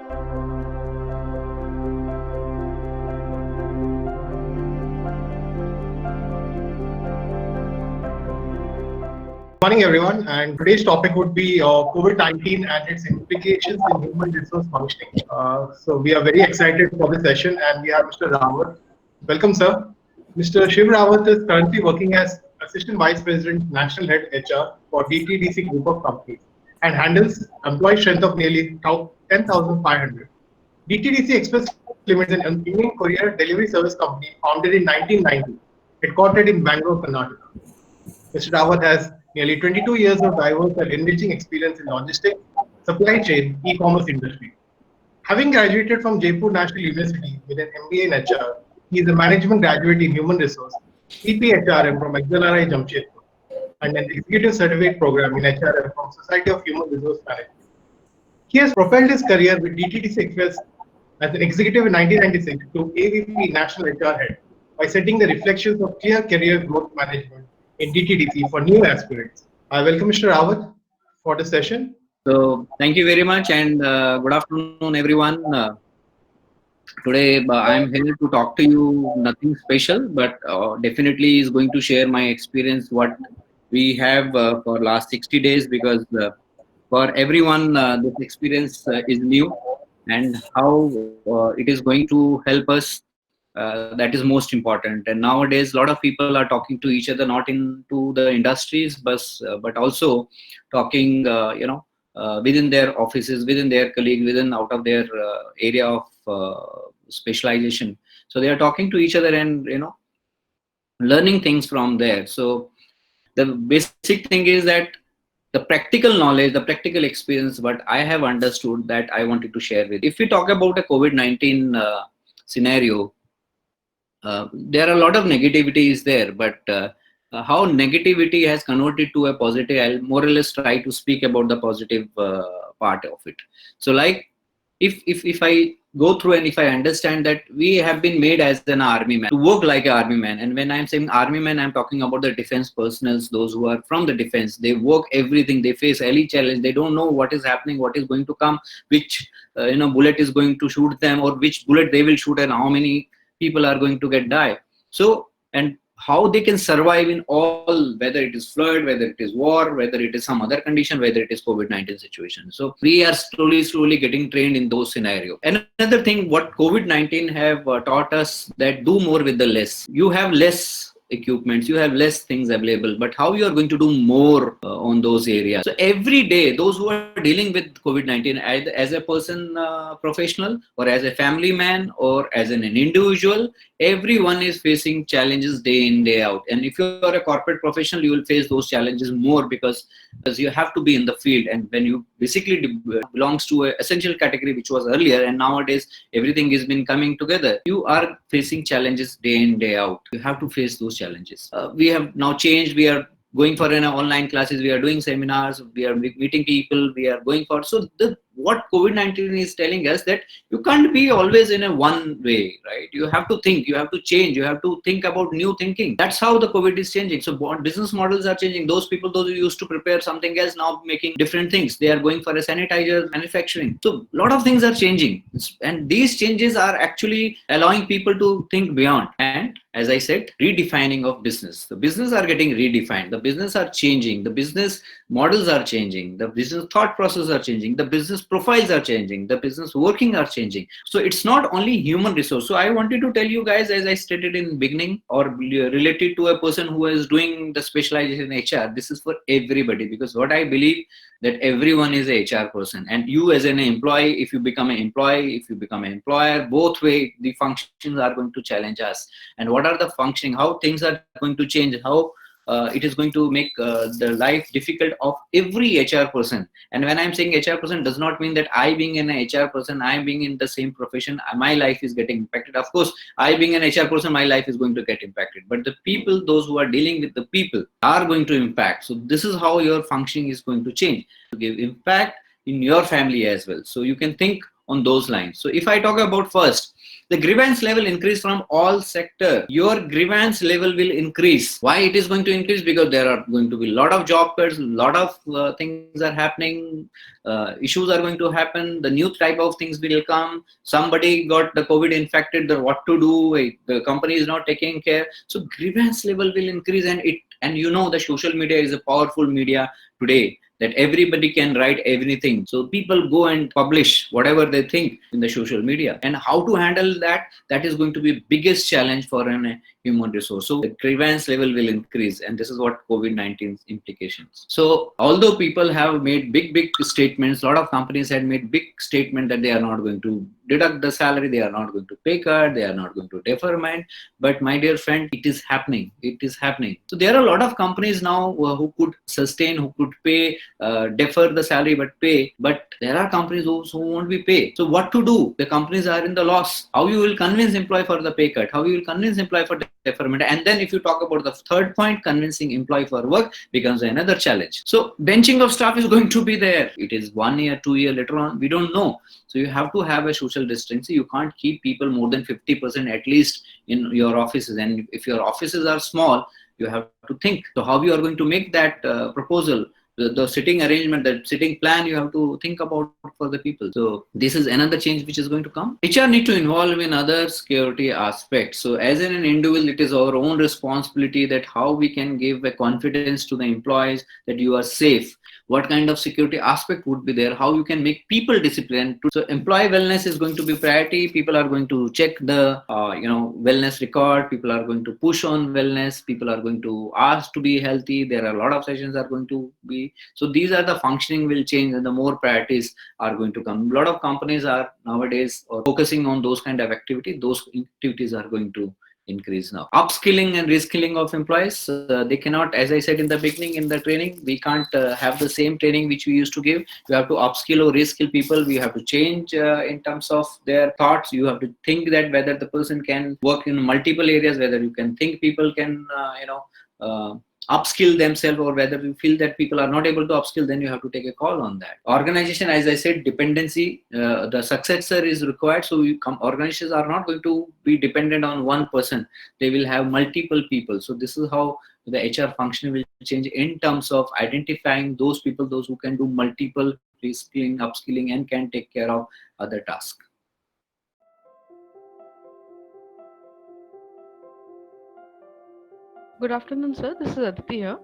Morning, everyone. And today's topic would be COVID-19 and its implications in human resource functioning. So we are very excited for this session, and we have Mr. Rawat. Welcome, sir. Mr. Shiv Rawat is currently working as Assistant Vice President, National Head HR for DTDC Group of Companies and handles employee strength of nearly 10,500. DTDC Express Limited is an Indian courier delivery service company founded in 1990, headquartered in Bangalore, Karnataka. Mr. Rawat has nearly 22 years of diverse and enriching experience in logistics, supply chain, e-commerce industry. Having graduated from Jaipur National University with an MBA in HR, he is a management graduate in human resource, PPHRM from XLRI Jamshedpur, and an executive certificate program in HRM from Society of Human Resource Management. He has propelled his career with DTDC Express as an executive in 1996 to AVP National HR Head by setting the reflections of clear career growth management in DTDC for new aspirants. I welcome Mr. Rawat for the session. So thank you very much and good afternoon everyone. Today I'm here to talk to you nothing special, but definitely is going to share my experience what we have for last 60 days, because for everyone this experience is new, and how it is going to help us, that is most important. And nowadays a lot of people are talking to each other, not into the industries but also talking within their offices, within their colleagues, within out of their area of specialization. So they are talking to each other and learning things from there. So the basic thing is that the practical knowledge, the practical experience, what I have understood, that I wanted to share with you. If we talk about a COVID-19 scenario, there are a lot of negativity is there, but how negativity has converted to a positive, I'll more or less try to speak about the positive part of it. So like if I go through and if I understand that we have been made as an army man, to work like an army man. And when I'm saying army man, I'm talking about the defense personnel, those who are from the defense. They work everything, they face any challenge, they don't know what is happening, what is going to come, which bullet is going to shoot them, or which bullet they will shoot, and how many people are going to get die. So, and how they can survive in all, whether it is flood, whether it is war, whether it is some other condition, whether it is COVID-19 situation. So we are slowly getting trained in those scenarios. Another thing what COVID-19 have taught us, that do more with the less. You have less equipments, you have less things available, but how you are going to do more on those areas. So every day, those who are dealing with COVID-19 as a person professional, or as a family man, or as an individual, everyone is facing challenges day in, day out. And if you are a corporate professional, you will face those challenges more, because you have to be in the field. And when you basically belongs to an essential category, which was earlier, and nowadays everything has been coming together, you are facing challenges day in, day out. You have to face those challenges. We have now changed. We are going for online classes, we are doing seminars, we are meeting people, we are going for, so what COVID-19 is telling us, that you can't be always in a one way, right? You have to think, you have to change, you have to think about new thinking. That's how the COVID is changing. So business models are changing. Those people, those who used to prepare something else, now making different things. They are going for a sanitizer manufacturing. So a lot of things are changing, and these changes are actually allowing people to think beyond. And as I said, redefining of business. The business are getting redefined. The business are changing. The business models are changing. The business thought process are changing. The business profiles are changing. The business working are changing. So it's not only human resource. So I wanted to tell you guys, as I stated in beginning, or related to a person who is doing the specialization in HR, this is for everybody, because what I believe, that everyone is a HR person, and you as an employee, if you become an employee, if you become an employer, both way the functions are going to challenge us. And what are the functioning, how things are going to change, how it is going to make the life difficult of every HR person. And when I'm saying HR person, does not mean that I being an HR person, I being in the same profession, my life is getting impacted. Of course, I being an HR person, my life is going to get impacted. But the people, those who are dealing with the people, are going to impact. So this is how your functioning is going to change, to give impact in your family as well. So you can think on those lines. So if I talk about first, the grievance level increase from all sector. Your grievance level will increase. Why it is going to increase? Because there are going to be a lot of job cuts, a lot of things are happening, issues are going to happen, the new type of things will come. Somebody got the COVID infected, what to do? The company is not taking care. So grievance level will increase, and you know the social media is a powerful media today, that everybody can write everything. So people go and publish whatever they think in the social media. And how to handle that, that is going to be biggest challenge for an human resource. So the grievance level will increase, and this is what COVID-19's implications. So although people have made big statements, a lot of companies had made big statement that they are not going to deduct the salary, they are not going to pay cut, they are not going to deferment. But my dear friend, it is happening. It is happening. So there are a lot of companies now who could sustain, who could pay, defer the salary but pay. But there are companies who won't be paid. So what to do? The companies are in the loss. How you will convince employee for the pay cut? How you will convince employee for deferment? And then if you talk about the third point, convincing employee for work becomes another challenge. So benching of staff is going to be there. It is 1 year, 2 year later on, we don't know. So you have to have a social distancing. You can't keep people more than 50% at least in your offices. And if your offices are small, you have to think. So how you are going to make that proposal, the sitting arrangement, the sitting plan, you have to think about for the people. So this is another change which is going to come. HR need to involve in other security aspects. So as an individual, it is our own responsibility that how we can give a confidence to the employees that you are safe. What kind of security aspect would be there? How you can make people disciplined? So employee wellness is going to be priority. People are going to check the wellness record. People are going to push on wellness. People are going to ask to be healthy. There are a lot of sessions are going to be. So these are the functioning will change, and the more priorities are going to come. A lot of companies are nowadays focusing on those kind of activity. Those activities are going to increase now. Upskilling and reskilling of employees, they cannot, as I said in the beginning in the training, we can't have the same training which we used to give. You have to upskill or reskill people. We have to change in terms of their thoughts. You have to think that whether the person can work in multiple areas, whether you can think people can upskill themselves, or whether you feel that people are not able to upskill, then you have to take a call on that. Organization, as I said, dependency, the successor is required. So organizations are not going to be dependent on one person. They will have multiple people. So this is how the HR function will change in terms of identifying those people, those who can do multiple reskilling, upskilling, and can take care of other tasks. Good afternoon, sir. This is Aditi here.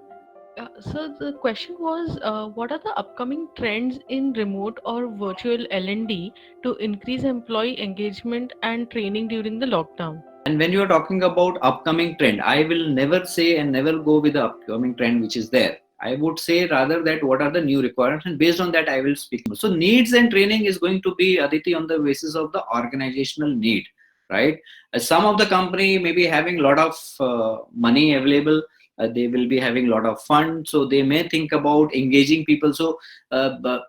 So the question was, what are the upcoming trends in remote or virtual L&D to increase employee engagement and training during the lockdown? And when you are talking about upcoming trend, I will never say and never go with the upcoming trend which is there. I would say rather that what are the new requirements, and based on that I will speak. So needs and training is going to be, Aditi, on the basis of the organizational need, right? Some of the company may be having a lot of money available. They will be having a lot of funds, so they may think about engaging people. So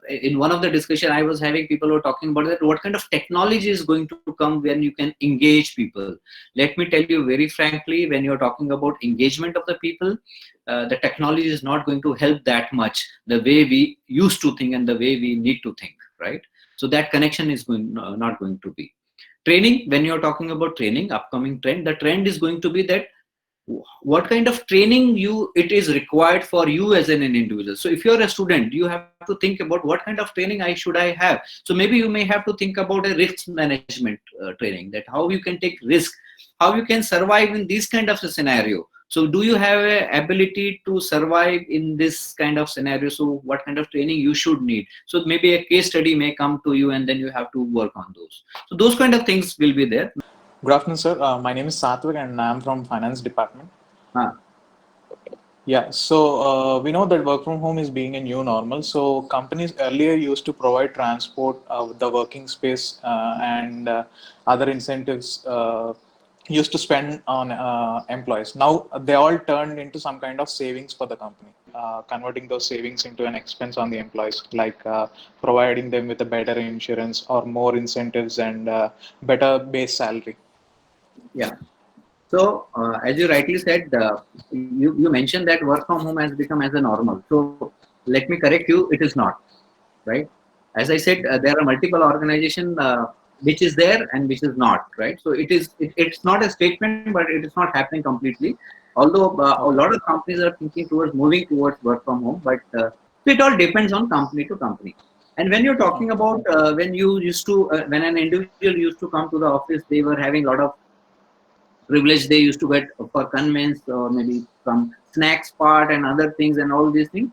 in one of the discussion I was having, people were talking about that what kind of technology is going to come when you can engage people. Let me tell you very frankly, when you're talking about engagement of the people, the technology is not going to help that much the way we used to think and the way we need to think, right? So that connection is not going to be. Training, when you're talking about training, upcoming trend, the trend is going to be that what kind of training it is required for you as an individual. So if you're a student, you have to think about what kind of training should I have. So maybe you may have to think about a risk management training, that how you can take risk, how you can survive in this kind of a scenario. So do you have a ability to survive in this kind of scenario? So what kind of training you should need? So maybe a case study may come to you, and then you have to work on those. So those kind of things will be there. Good afternoon, sir. My name is Satvik and I'm from finance department. Yeah, so we know that work from home is being a new normal. So companies earlier used to provide transport, the working space, and other incentives used to spend on employees. Now they all turned into some kind of savings for the company, converting those savings into an expense on the employees, like providing them with a better insurance or more incentives and better base salary. Yeah. So as you rightly said, you mentioned that work from home has become as a normal. So let me correct you, it is not, right? As I said, there are multiple organizations which is there and which is not, right? So it's not a statement, but it is not happening completely. Although a lot of companies are thinking towards moving towards work from home, but so it all depends on company to company. And when you're talking about when you used to, when an individual used to come to the office, they were having a lot of privilege they used to get for convenience or maybe some snacks part and other things and all these things.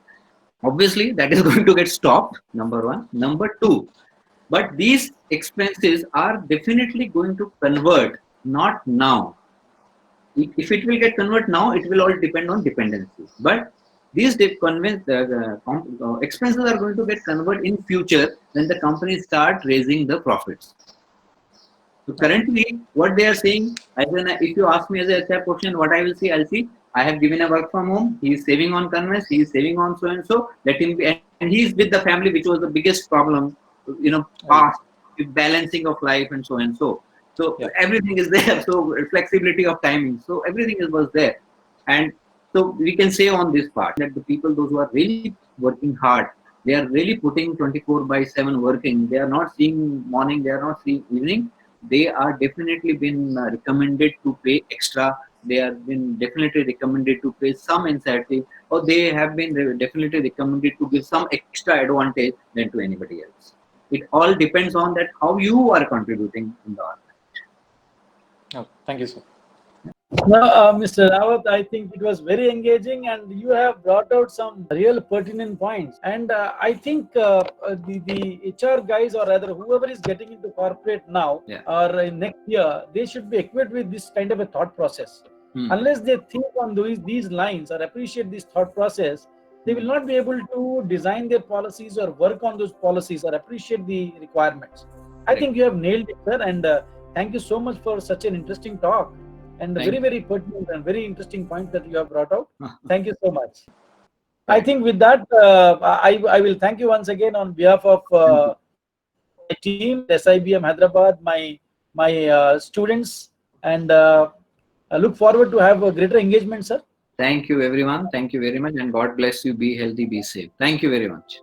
Obviously, that is going to get stopped, number one. Number two, but these expenses are definitely going to convert, not now. If it will get convert now, it will all depend on dependency. But these expenses are going to get convert in future when the companies start raising the profits. So currently, what they are saying, if you ask me as a HR question, what I will see, I'll see, I have given a work from home. He is saving on conveyance. He is saving on so and so. Let him be, and he is with the family, which was the biggest problem, past balancing of life and so and so. So everything is there. So flexibility of timing. So everything was there, and so we can say on this part that the people, those who are really working hard, they are really putting 24/7 working. They are not seeing morning. They are not seeing evening. They are definitely been recommended to pay extra. They have been definitely recommended to pay some incentive, or they have been definitely recommended to give some extra advantage than to anybody else. It all depends on that how you are contributing in the organization. Oh, thank you, sir. Now, Mr. Rawat, I think it was very engaging, and you have brought out some real pertinent points. And I think the HR guys, or rather whoever is getting into corporate now or in next year, they should be equipped with this kind of a thought process. Unless they think on these lines or appreciate this thought process, they will not be able to design their policies or work on those policies or appreciate the requirements. I think you have nailed it, sir. And thank you so much for such an interesting talk. And very, very pertinent and very interesting point that you have brought out. Thank you so much. I think with that, I will thank you once again on behalf of my team, SIBM Hyderabad, my students, and I look forward to have a greater engagement, sir. Thank you, everyone. Thank you very much. And God bless you. Be healthy, be safe. Thank you very much.